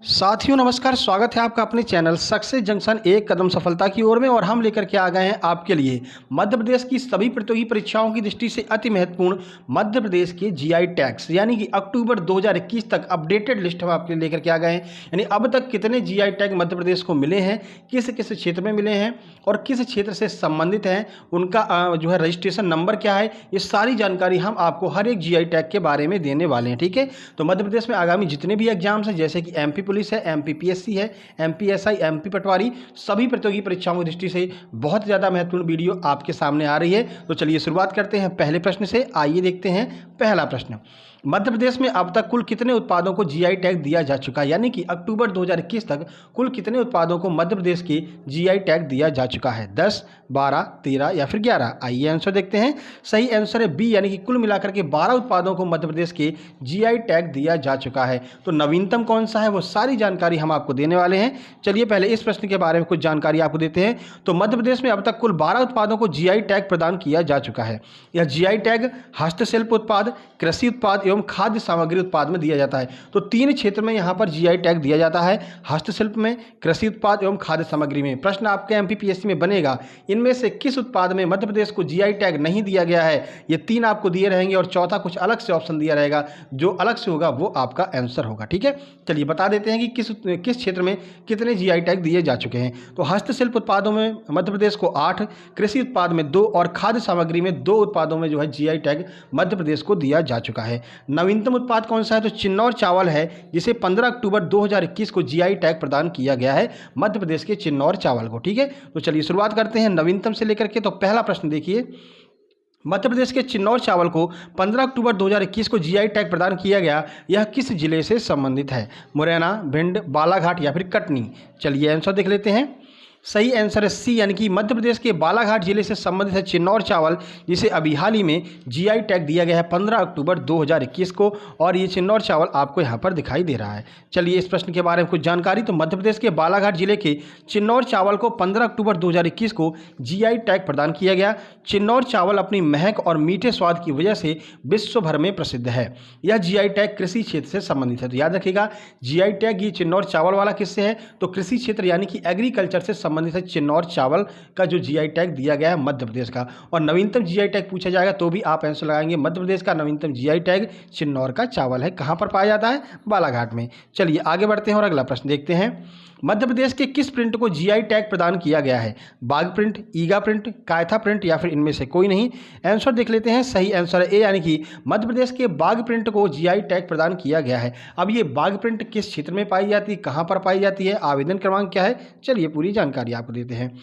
साथियों नमस्कार, स्वागत है आपका अपने चैनल सक्सेस जंक्शन एक कदम सफलता की ओर में। और हम लेकर के आ गए हैं आपके लिए मध्य प्रदेश की सभी प्रतियोगी परीक्षाओं की दृष्टि से अति महत्वपूर्ण मध्य प्रदेश के जीआई टैग्स यानी कि अक्टूबर 2021 तक अपडेटेड लिस्ट हम आपके लिए लेकर के आ गए हैं। यानी अब तक कितने जीआई टैग मध्य प्रदेश को मिले हैं, किस किस क्षेत्र में मिले हैं और किस क्षेत्र से संबंधित हैं, उनका जो है रजिस्ट्रेशन नंबर क्या है, ये सारी जानकारी हम आपको हर एक जीआई टैग के बारे में देने वाले हैं। ठीक है, तो मध्य प्रदेश में आगामी जितने भी एग्जाम्स हैं, जैसे कि एमपी पुलिस है, एमपी पीएससी है, एमपी एसआई, एमपी पटवारी, सभी प्रतियोगी परीक्षाओं की दृष्टि से बहुत ज़्यादा महत्वपूर्ण वीडियो आपके सामने आ रही है। तो चलिए शुरुआत करते हैं पहले प्रश्न से। आइए देखते हैं पहला प्रश्न। मध्य प्रदेश में अब तक कुल कितने उत्पादों को जीआई टैग दिया जा चुका है, यानी कि अक्टूबर 2021 तक कुल कितने उत्पादों को मध्य प्रदेश के जीआई टैग दिया जा चुका है? 10, 12, 13 या फिर 11? आइए आंसर देखते हैं। सही आंसर है बी, यानी कि कुल मिलाकर के 12 उत्पादों को मध्य प्रदेश के जीआई टैग दिया जा चुका है। तो नवीनतम कौन सा है, वो सारी जानकारी हम आपको देने वाले हैं। चलिए पहले इस प्रश्न के बारे में कुछ जानकारी आपको देते हैं। तो मध्य प्रदेश में अब तक कुल 12 उत्पादों को जीआई टैग प्रदान किया जा चुका है। यह जीआई टैग हस्तशिल्प उत्पाद, कृषि उत्पाद एवं खाद्य सामग्री उत्पाद में दिया जाता है। तो 3 क्षेत्र में यहाँ पर जीआई टैग दिया जाता है, हस्तशिल्प में, कृषि उत्पाद एवं खाद्य सामग्री में। प्रश्न आपके एमपीपीएससी में बनेगा, इनमें से किस उत्पाद में मध्य प्रदेश को जीआई टैग नहीं दिया गया है? ये 3 आपको दिए रहेंगे और चौथा कुछ अलग से ऑप्शन दिया रहेगा, जो अलग से होगा वो आपका आंसर होगा। ठीक है, चलिए बता देते हैं कि किस क्षेत्र में कितने जीआई टैग दिए जा चुके हैं। तो हस्तशिल्प उत्पादों में मध्य प्रदेश को 8, कृषि उत्पाद में 2 और खाद्य सामग्री में 2 उत्पादों में जो है जीआई टैग मध्य प्रदेश को दिया जा चुका है। नवीनतम उत्पाद कौन सा है? तो चिन्नौर चावल है, जिसे 15 अक्टूबर 2021 को जीआई टैग प्रदान किया गया है मध्य प्रदेश के चिन्नौर चावल को। ठीक है, तो चलिए शुरुआत करते हैं नवीनतम से लेकर के। तो पहला प्रश्न देखिए, मध्य प्रदेश के चिन्नौर चावल को 15 अक्टूबर 2021 को जीआई टैग प्रदान किया गया, यह किस जिले से संबंधित है? मुरैना, भिंड, बालाघाट या फिर कटनी? चलिए आंसर देख लेते हैं। सही आंसर है सी, यानी कि मध्य प्रदेश के बालाघाट जिले से संबंधित है चिन्नौर चावल, जिसे अभी हाल ही में जीआई टैग दिया गया है 15 अक्टूबर 2021 को। और ये चिन्नौर चावल आपको यहाँ पर दिखाई दे रहा है। चलिए इस प्रश्न के बारे में कुछ जानकारी। तो मध्य प्रदेश के बालाघाट जिले के चिन्नौर चावल को 15 अक्टूबर 2021 को जीआई टैग प्रदान किया गया। चिन्नौर चावल अपनी महक और मीठे स्वाद की वजह से विश्व भर में प्रसिद्ध है। यह जीआई टैग कृषि क्षेत्र से संबंधित है। तो याद रखिएगा, जीआई टैग ये चिन्नौर चावल वाला किससे है? तो कृषि क्षेत्र यानी कि एग्रीकल्चर से संबंधित है चिन्नौर चावल का जो जीआई टैग दिया गया है मध्य प्रदेश का। और नवीनतम जीआई टैग पूछा जाएगा तो भी आप आंसर लगाएंगे मध्य प्रदेश का नवीनतम जीआई टैग चिन्नौर का चावल है। कहां पर पाया जाता है? बालाघाट में। चलिए आगे बढ़ते हैं और अगला प्रश्न देखते हैं। मध्य प्रदेश के किस प्रिंट को जीआई टैग प्रदान किया गया है? बाघ प्रिंट, ईगा प्रिंट, कायथा प्रिंट या फिर इनमें से कोई नहीं? आंसर देख लेते हैं। सही आंसर है ए, यानी कि मध्य प्रदेश के बाघ प्रिंट को जीआई टैग प्रदान किया गया है। अब ये बाघ प्रिंट किस क्षेत्र में पाई जाती है, कहां पर पाई जाती है, आवेदन क्रमांक क्या है? चलिए पूरी जानकारी आपको देते हैं।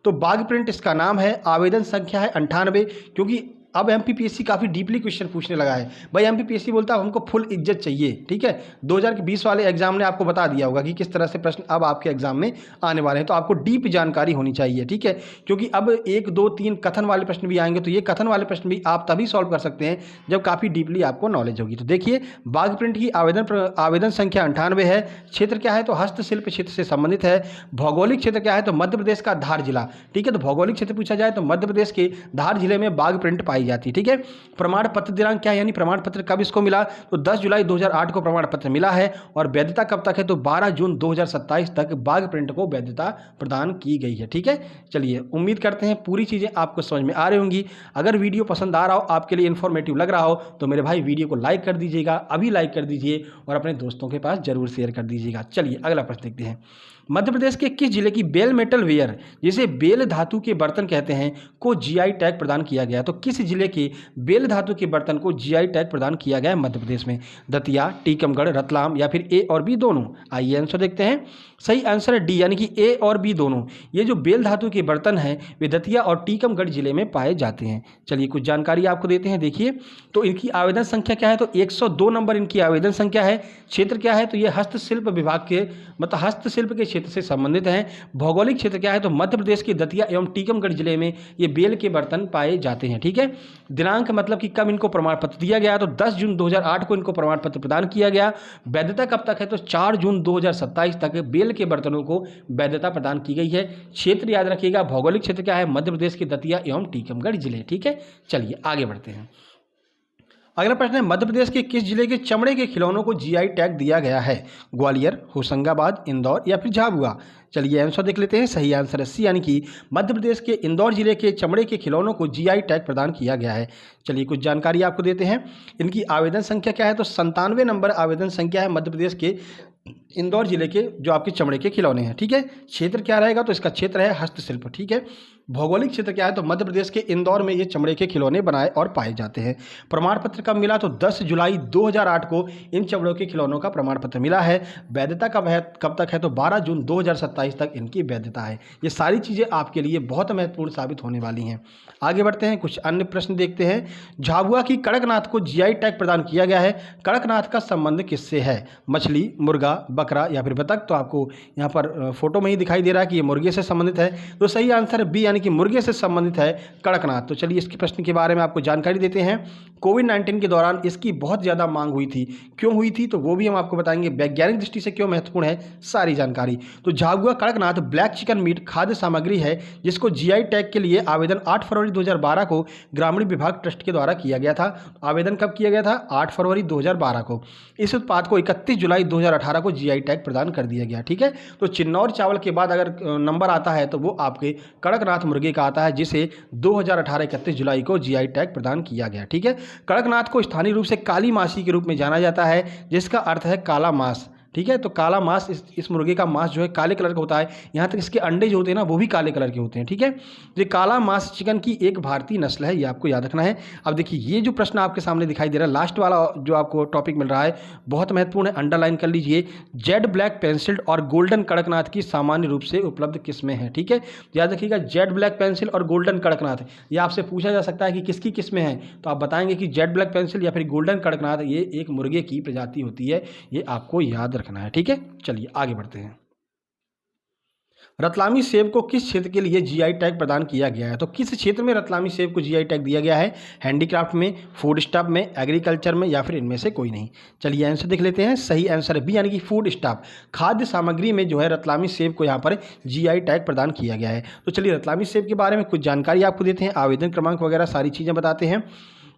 तो बाघ प्रिंट इसका नाम है, आवेदन संख्या है 98। क्योंकि अब एमपीपीएससी काफ़ी डीपली क्वेश्चन पूछने लगा है भाई। एमपीपीएससी बोलता है हमको फुल इज्जत चाहिए। ठीक है, 2020 वाले एग्जाम ने आपको बता दिया होगा कि किस तरह से प्रश्न अब आपके एग्जाम में आने वाले हैं। तो आपको डीप जानकारी होनी चाहिए। ठीक है, क्योंकि अब 1, 2, 3 कथन वाले प्रश्न भी आएंगे। तो ये कथन वाले प्रश्न भी आप तभी सॉल्व कर सकते हैं जब काफ़ी डीपली आपको नॉलेज होगी। तो देखिए, बाघ प्रिंट की आवेदन संख्या 98 है। क्षेत्र क्या है? तो हस्तशिल्प क्षेत्र से संबंधित है। भौगोलिक क्षेत्र क्या है? तो मध्य प्रदेश का धार जिला। ठीक है, तो भौगोलिक क्षेत्र पूछा जाए तो मध्य प्रदेश के धार जिले में बाघ प्रिंट पाई जाती है। ठीक है, प्रमाण पत्र दिनांक क्या है, यानी प्रमाण पत्र कब इसको मिला? तो 10 जुलाई 2008 को प्रमाण पत्र मिला है। और वैधता कब तक है? तो 12 जून 2027 तक बाघ प्रिंट को वैधता प्रदान की गई है। ठीक है, चलिए उम्मीद करते हैं पूरी चीज़ें आपको समझ में आ रही होंगी। अगर वीडियो पसंद आ रहा हो, आपके लिए इन्फॉर्मेटिव लग रहा हो, तो मेरे भाई वीडियो को लाइक कर दीजिएगा, अभी लाइक कर दीजिए और अपने दोस्तों के पास जरूर शेयर कर दीजिएगा। चलिए अगला प्रश्न देखते हैं। मध्य प्रदेश के किस जिले की बेल मेटल वेयर, जिसे बेल धातु के बर्तन कहते हैं, को जीआई टैग प्रदान किया गया? तो किस जिले के बेल धातु के बर्तन को जीआई टैग प्रदान किया गया है मध्य प्रदेश में? दतिया, टीकमगढ़, रतलाम या फिर ए और बी दोनों? आइए आंसर देखते हैं। सही आंसर है डी, यानी कि ए और बी दोनों। ये जो बेल धातु के बर्तन हैं वे दतिया और टीकमगढ़ जिले में पाए जाते हैं। चलिए कुछ जानकारी आपको देते हैं। देखिए, तो इनकी आवेदन संख्या क्या है? तो 102 नंबर इनकी आवेदन संख्या है। क्षेत्र क्या है? तो ये हस्तशिल्प विभाग के मतलब हस्तशिल्प के क्षेत्र से संबंधित हैं। भौगोलिक क्षेत्र क्या है? तो मध्य प्रदेश के दतिया एवं टीकमगढ़ जिले में ये बेल के बर्तन पाए जाते हैं। ठीक है, दिनांक मतलब कि कब इनको प्रमाण पत्र दिया गया? तो 10 जून 2008 को इनको प्रमाण पत्र प्रदान किया गया। वैधता कब तक है? तो 4 जून 2027 तक बेल के बर्तनों को वैधता प्रदान की गई है। क्षेत्र याद रखिएगा, भौगोलिक क्षेत्र क्या है? मध्य प्रदेश के दतिया एवं टीकमगढ़ जिले। ठीक है, चलिए आगे बढ़ते हैं। अगला प्रश्न है, मध्य प्रदेश के किस जिले के चमड़े के खिलौनों को जीआई टैग दिया गया है? ग्वालियर, होशंगाबाद, इंदौर या फिर झाबुआ? चलिए आंसर देख लेते हैं। सही आंसर है सी, यानी कि मध्य प्रदेश के इंदौर जिले के चमड़े के खिलौनों को जीआई टैग प्रदान किया गया है। चलिए कुछ जानकारी आपको देते हैं। इनकी आवेदन संख्या क्या है? तो 97 नंबर आवेदन संख्या है मध्य प्रदेश के इंदौर जिले के जो आपके चमड़े के खिलौने हैं। ठीक है, क्षेत्र क्या रहेगा? तो इसका क्षेत्र है हस्तशिल्प। ठीक है, भौगोलिक क्षेत्र क्या है? तो मध्य प्रदेश के इंदौर में ये चमड़े के खिलौने बनाए और पाए जाते हैं। प्रमाण पत्र कब मिला? तो 10 जुलाई 2008 को इन चमड़ों के खिलौनों का प्रमाण पत्र मिला है। वैधता कब तक है? तो 12 जून 2027 तक इनकी वैधता है। ये सारी चीज़ें आपके लिए बहुत महत्वपूर्ण साबित होने वाली हैं। आगे बढ़ते हैं, कुछ अन्य प्रश्न देखते हैं। झाबुआ की कड़कनाथ को जीआई टैग प्रदान किया गया है। कड़कनाथ का संबंध किससे है? मछली, मुर्गा, बकरा या फिर बतख? तो आपको यहाँ पर फोटो में ही दिखाई दे रहा है कि ये मुर्गे से संबंधित है। तो सही आंसर बी, यानी कि मुर्गे से संबंधित है कड़कनाथ। तो चलिए इसके प्रश्न के बारे में आपको जानकारी देते हैं। कोविड-19 के दौरान इसकी बहुत ज़्यादा मांग हुई थी। क्यों हुई थी? तो वो भी हम आपको बताएंगे। वैज्ञानिक दृष्टि से क्यों महत्वपूर्ण है, सारी जानकारी। तो Jhabua Kadaknath black chicken meet खाद्य सामग्री है जिसको जीआई टैग के लिए आवेदन 8 फरवरी 2012 को ग्रामीण विभाग ट्रस्ट के द्वारा किया गया था। आवेदन कब किया गया था? 8 फरवरी 2012 को। इस उत्पाद को 31 जुलाई 2018 को जीआई टैग प्रदान कर दिया गया। ठीक है, तो चिन्नौर चावल के बाद अगर नंबर आता है तो वो आपके कड़कनाथ मुर्गे का आता है, जिसे 2018 31 जुलाई को जीआई टैग प्रदान किया गया। ठीक है, कड़कनाथ को स्थानीय रूप से काली मासी के रूप में जाना जाता है, जिसका अर्थ है काला मांस। ठीक है, तो काला मांस, इस मुर्गे का मांस जो है काले कलर का होता है। यहाँ तक इसके अंडे जो होते हैं ना, वो भी काले कलर के होते हैं। ठीक है, ये काला मांस चिकन की एक भारतीय नस्ल है, ये आपको याद रखना है। अब देखिए ये जो प्रश्न आपके सामने दिखाई दे रहा है, लास्ट वाला जो आपको टॉपिक मिल रहा है, बहुत महत्वपूर्ण है, अंडरलाइन कर लीजिए। जेड ब्लैक पेंसिल्ड और गोल्डन कड़कनाथ की सामान्य रूप से उपलब्ध किस्में हैं। ठीक है, याद रखिएगा, जेड ब्लैक पेंसिल और गोल्डन कड़कनाथ, ये आपसे पूछा जा सकता है कि किसकी किस्में हैं, तो आप बताएंगे कि जेड ब्लैक पेंसिल या फिर गोल्डन कड़कनाथ, ये एक मुर्गे की प्रजाति होती है। ये आपको याद रखना है। ठीक है, चलिए आगे बढ़ते हैं। रतलामी सेब को किस क्षेत्र के लिए जीआई टैग प्रदान किया गया है? तो किस क्षेत्र में रतलामी सेब को जीआई टैग दिया गया है? हैंडीक्राफ्ट में, फूड स्टॉप में, एग्रीकल्चर में या फिर इनमें से कोई नहीं? चलिए आंसर देख लेते हैं। सही आंसर है बी, यानी कि फूड स्टॉप, खाद्य सामग्री में जो है रतलामी सेब को यहाँ पर जीआई टैग प्रदान किया गया है। तो चलिए रतलामी सेब के बारे में कुछ जानकारी आपको देते हैं, आवेदन क्रमांक वगैरह सारी चीज़ें बताते हैं।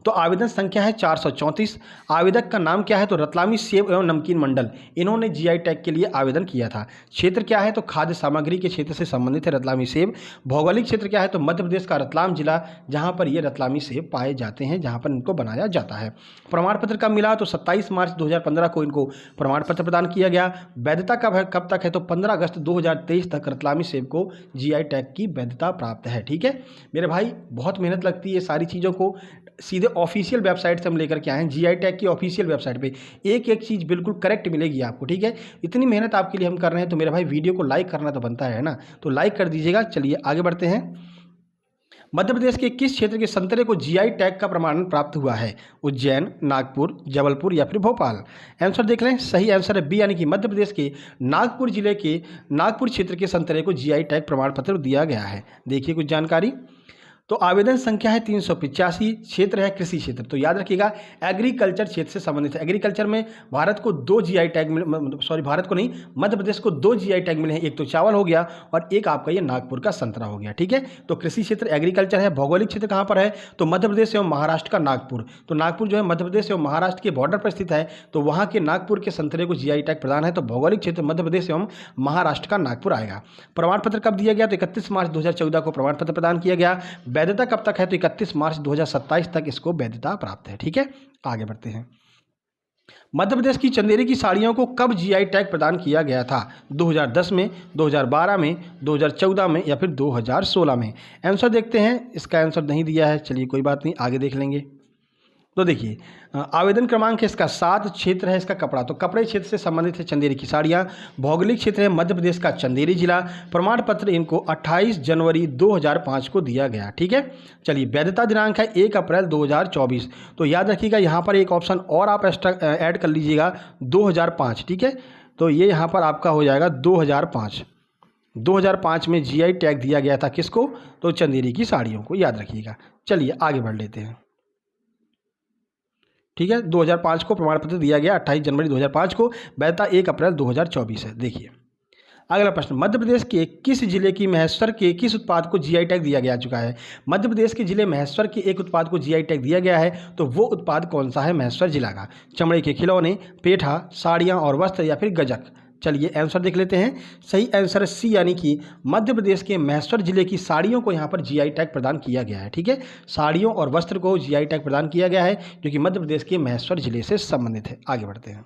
तो आवेदन संख्या है 434। आवेदक का नाम क्या है? तो रतलामी सेब एवं नमकीन मंडल, इन्होंने जीआई टैग के लिए आवेदन किया था। क्षेत्र क्या है? तो खाद्य सामग्री के क्षेत्र से संबंधित है रतलामी सेब। भौगोलिक क्षेत्र क्या है? तो मध्य प्रदेश का रतलाम जिला, जहां पर ये रतलामी सेब पाए जाते हैं, जहां पर इनको बनाया जाता है। प्रमाण पत्र कब मिला? तो 27 मार्च 2015 को इनको प्रमाण पत्र प्रदान किया गया। वैधता कब तक है? तो 15 अगस्त 2023 तक रतलामी सेब को जीआई टैग की वैधता प्राप्त है। ठीक है मेरे भाई, बहुत मेहनत लगती है सारी चीज़ों को सीधे ऑफिशियल वेबसाइट से हम लेकर के आए हैं। जीआई टैग की ऑफिशियल वेबसाइट पे एक एक चीज़ बिल्कुल करेक्ट मिलेगी आपको। ठीक है, इतनी मेहनत आपके लिए हम कर रहे हैं, तो मेरे भाई वीडियो को लाइक करना तो बनता है ना, तो लाइक कर दीजिएगा। चलिए आगे बढ़ते हैं। मध्य प्रदेश के किस क्षेत्र के संतरे को जीआई टैग का प्रमाणन प्राप्त हुआ है? उज्जैन, नागपुर, जबलपुर या फिर भोपाल? आंसर देख लें। सही आंसर है बी, यानी कि मध्य प्रदेश के नागपुर जिले के नागपुर क्षेत्र के संतरे को जीआई टैग प्रमाण पत्र दिया गया है। देखिए कुछ जानकारी। तो आवेदन संख्या है 385। क्षेत्र है कृषि क्षेत्र, तो याद रखिएगा एग्रीकल्चर क्षेत्र से संबंधित है। एग्रीकल्चर में भारत को 2 जीआई टैग भारत को नहीं, मध्य प्रदेश को 2 जीआई टैग मिले हैं। एक तो चावल हो गया और एक आपका ये नागपुर का संतरा हो गया। ठीक है, तो कृषि क्षेत्र एग्रीकल्चर है। भौगोलिक क्षेत्र कहाँ पर है? तो मध्य प्रदेश एवं महाराष्ट्र का नागपुर। तो नागपुर जो है मध्य प्रदेश एवं महाराष्ट्र के बॉर्डर पर स्थित है, तो वहाँ के नागपुर के संतरे को जीआई टैग प्रदान है। तो भौगोलिक क्षेत्र मध्य प्रदेश एवं महाराष्ट्र का नागपुर आएगा। प्रमाण पत्र कब दिया गया? तो 31 मार्च 2014 को प्रमाण पत्र प्रदान किया गया। वैधता कब तक है? तो 31 मार्च 2027 तक इसको वैधता प्राप्त है। ठीक है, आगे बढ़ते हैं। मध्य प्रदेश की चंदेरी की साड़ियों को कब जीआई टैग प्रदान किया गया था? 2010 में, 2012 में, 2014 में या फिर 2016 में? आंसर देखते हैं। इसका आंसर नहीं दिया है, चलिए कोई बात नहीं, आगे देख लेंगे। तो देखिए आवेदन क्रमांक है इसका 7। क्षेत्र है इसका कपड़ा, तो कपड़े क्षेत्र से संबंधित है चंदेरी की साड़ियाँ। भौगोलिक क्षेत्र है मध्य प्रदेश का चंदेरी जिला। प्रमाण पत्र इनको 28 जनवरी 2005 को दिया गया। ठीक है, चलिए वैधता दिनांक है 1 अप्रैल 2024। तो याद रखिएगा यहाँ पर एक ऑप्शन और आप एक्स्ट्रा ऐड कर लीजिएगा, 2005। ठीक है, तो ये यहाँ पर आपका हो जाएगा 2005। 2005 में जीआई टैग दिया गया था किसको? तो चंदेरी की साड़ियों को, याद रखिएगा। चलिए आगे बढ़ लेते हैं। ठीक है, 2005 को प्रमाण पत्र दिया गया, 28 जनवरी 2005 को। वैधता 1 अप्रैल 2024 है। देखिए अगला प्रश्न, मध्य प्रदेश के किस जिले की महेश्वर के किस उत्पाद को जीआई टैग दिया गया चुका है? मध्य प्रदेश के जिले महेश्वर के एक उत्पाद को जीआई टैग दिया गया है, तो वो उत्पाद कौन सा है महेश्वर जिला का? चमड़े के खिलौने, पेठा, साड़ियाँ और वस्त्र या फिर गजक? चलिए आंसर देख लेते हैं। सही आंसर सी, यानी कि मध्य प्रदेश के महेश्वर जिले की साड़ियों को यहाँ पर जीआई टैग प्रदान किया गया है। ठीक है, साड़ियों और वस्त्र को जीआई टैग प्रदान किया गया है, जो कि मध्य प्रदेश के महेश्वर जिले से संबंधित है। आगे बढ़ते हैं।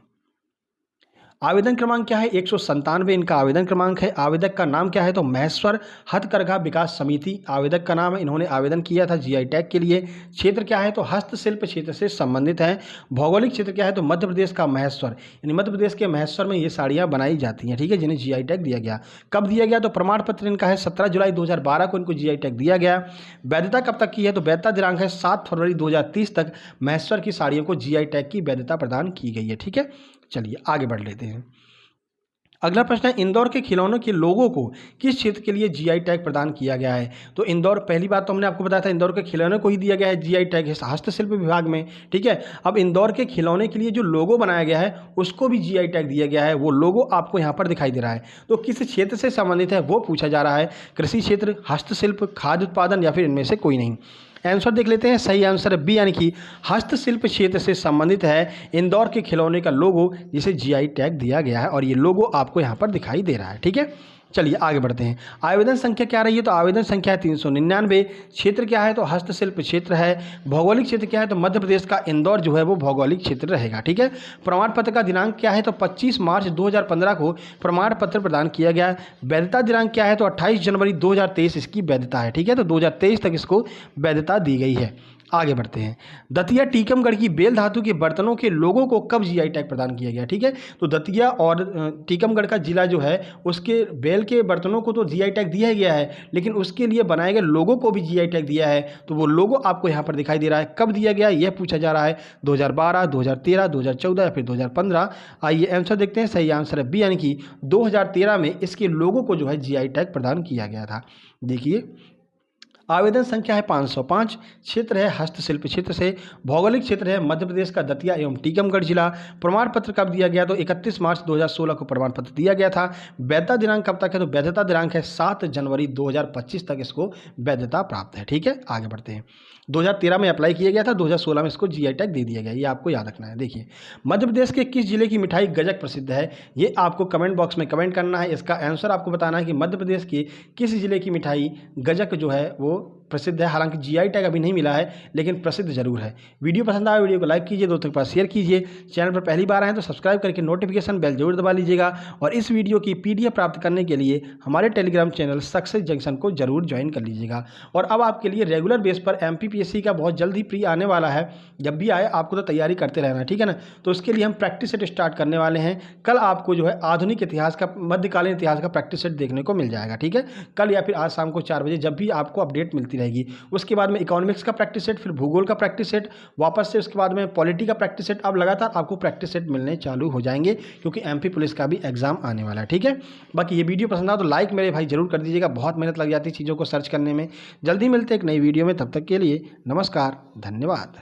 आवेदन क्रमांक क्या है? 197 इनका आवेदन क्रमांक है। आवेदक का नाम क्या है? तो महेश्वर हथकरघा विकास समिति आवेदक का नाम है। इन्होंने आवेदन किया था जीआई टैग के लिए। क्षेत्र क्या है? तो हस्तशिल्प क्षेत्र से संबंधित है। भौगोलिक क्षेत्र क्या है? तो मध्य प्रदेश का महेश्वर, यानी मध्य प्रदेश के महेश्वर में ये साड़ियाँ बनाई जाती हैं। ठीक है, जिन्हें जीआई टैग दिया गया। कब दिया गया? तो प्रमाण पत्र इनका है 17 जुलाई 2012 को इनको जीआई टैग दिया गया। वैधता कब तक की है? तो वैधता दिनांक है 7 फरवरी 2030 तक महेश्वर की साड़ियों को जीआई टैग की वैधता प्रदान की गई है। ठीक है, चलिए आगे बढ़ लेते हैं। अगला प्रश्न है, इंदौर के खिलौनों के लोगों को किस क्षेत्र के लिए जीआई टैग प्रदान किया गया है? तो इंदौर, पहली बात तो हमने आपको बताया था, इंदौर के खिलौनों को ही दिया गया है जीआई टैग हस्तशिल्प विभाग में। ठीक है, अब इंदौर के खिलौने के लिए जो लोगो बनाया गया है उसको भी जीआई टैग दिया गया है। वो लोगो आपको यहाँ पर दिखाई दे रहा है। तो किस क्षेत्र से संबंधित है वो पूछा जा रहा है। कृषि क्षेत्र, हस्तशिल्प, खाद्य उत्पादन या फिर इनमें से कोई नहीं? आंसर देख लेते हैं। सही आंसर है बी, यानी कि हस्तशिल्प क्षेत्र से संबंधित है इंदौर के खिलौने का लोगो, जिसे जीआई टैग दिया गया है और ये लोगो आपको यहाँ पर दिखाई दे रहा है। ठीक है, चलिए आगे बढ़ते हैं। आवेदन संख्या क्या रही है? तो आवेदन संख्या है 399। क्षेत्र क्या है? तो हस्तशिल्प क्षेत्र है। भौगोलिक क्षेत्र क्या है? तो मध्य प्रदेश का इंदौर जो है वो भौगोलिक क्षेत्र रहेगा। ठीक है, प्रमाण पत्र का दिनांक क्या है? तो 25 मार्च 2015 को प्रमाण पत्र प्रदान किया गया। वैधता दिनांक क्या है? तो 28 जनवरी 2023 इसकी वैधता है। ठीक है, तो 2023 तक इसको वैधता दी गई है। आगे बढ़ते हैं। दतिया टीकमगढ़ की बेल धातु के बर्तनों के लोगों को कब जीआई टैग प्रदान किया गया? ठीक है, तो दतिया और टीकमगढ़ का जिला जो है उसके बेल के बर्तनों को तो जीआई टैग दिया गया है, लेकिन उसके लिए बनाए गए लोगों को भी जीआई टैग दिया है। तो वो लोगो आपको यहाँ पर दिखाई दे रहा है। कब दिया गया यह पूछा जा रहा है? 2012, 2013, 2014 या फिर 2015? आइए आंसर देखते हैं। सही आंसर है बी, यानी कि 2013 में इसके लोगों को जो है जीआई टैग प्रदान किया गया था। देखिए, आवेदन संख्या है 505। क्षेत्र है हस्तशिल्प क्षेत्र से। भौगोलिक क्षेत्र है मध्य प्रदेश का दतिया एवं टीकमगढ़ जिला। प्रमाण पत्र कब दिया गया? तो 31 मार्च 2016 को प्रमाण पत्र दिया गया था। वैधता दिनांक कब तक है? तो वैधता दिनांक है 7 जनवरी 2025 तक इसको वैधता प्राप्त है। ठीक है, आगे बढ़ते हैं। 2013 में अप्लाई किया गया था, 2016 में इसको जीआई टैग दे दिया गया। ये आपको याद रखना है। देखिए, मध्य प्रदेश के किस जिले की मिठाई गजक प्रसिद्ध है? ये आपको कमेंट बॉक्स में कमेंट करना है। इसका आंसर आपको बताना है कि मध्य प्रदेश के किस जिले की मिठाई गजक जो है वो प्रसिद्ध है। हालांकि जीआई टैग अभी नहीं मिला है, लेकिन प्रसिद्ध जरूर है। वीडियो पसंद आया वीडियो को लाइक कीजिए, दोस्तों के पास शेयर कीजिए। चैनल पर पहली बार आए तो सब्सक्राइब करके नोटिफिकेशन बेल जरूर दबा लीजिएगा। और इस वीडियो की पीडीएफ प्राप्त करने के लिए हमारे टेलीग्राम चैनल सक्सेस जंक्शन को जरूर ज्वाइन कर लीजिएगा। और अब आपके लिए रेगुलर बेस पर एमपीपीएससी का बहुत जल्द ही प्री आने वाला है। जब भी आए आपको तो तैयारी करते रहना, ठीक है ना। तो उसके लिए हम प्रैक्टिस सेट स्टार्ट करने वाले हैं। कल आपको जो है आधुनिक इतिहास का, मध्यकालीन इतिहास का प्रैक्टिस सेट देखने को मिल जाएगा। ठीक है, कल या फिर आज शाम को 4 बजे जब भी आपको अपडेट मिलती रहेगी। उसके बाद में इकोनॉमिक्स का प्रैक्टिस सेट, फिर भूगोल का प्रैक्टिस सेट, वापस से उसके बाद में पॉलिटी का प्रैक्टिस सेट। अब लगातार आपको प्रैक्टिस सेट मिलने चालू हो जाएंगे, क्योंकि एमपी पुलिस का भी एग्जाम आने वाला है। ठीक है, बाकी ये वीडियो पसंद आया तो लाइक मेरे भाई जरूर कर दीजिएगा। बहुत मेहनत लग जाती है चीज़ों को सर्च करने में। जल्दी मिलते हैं एक नई वीडियो में, तब तक के लिए नमस्कार, धन्यवाद।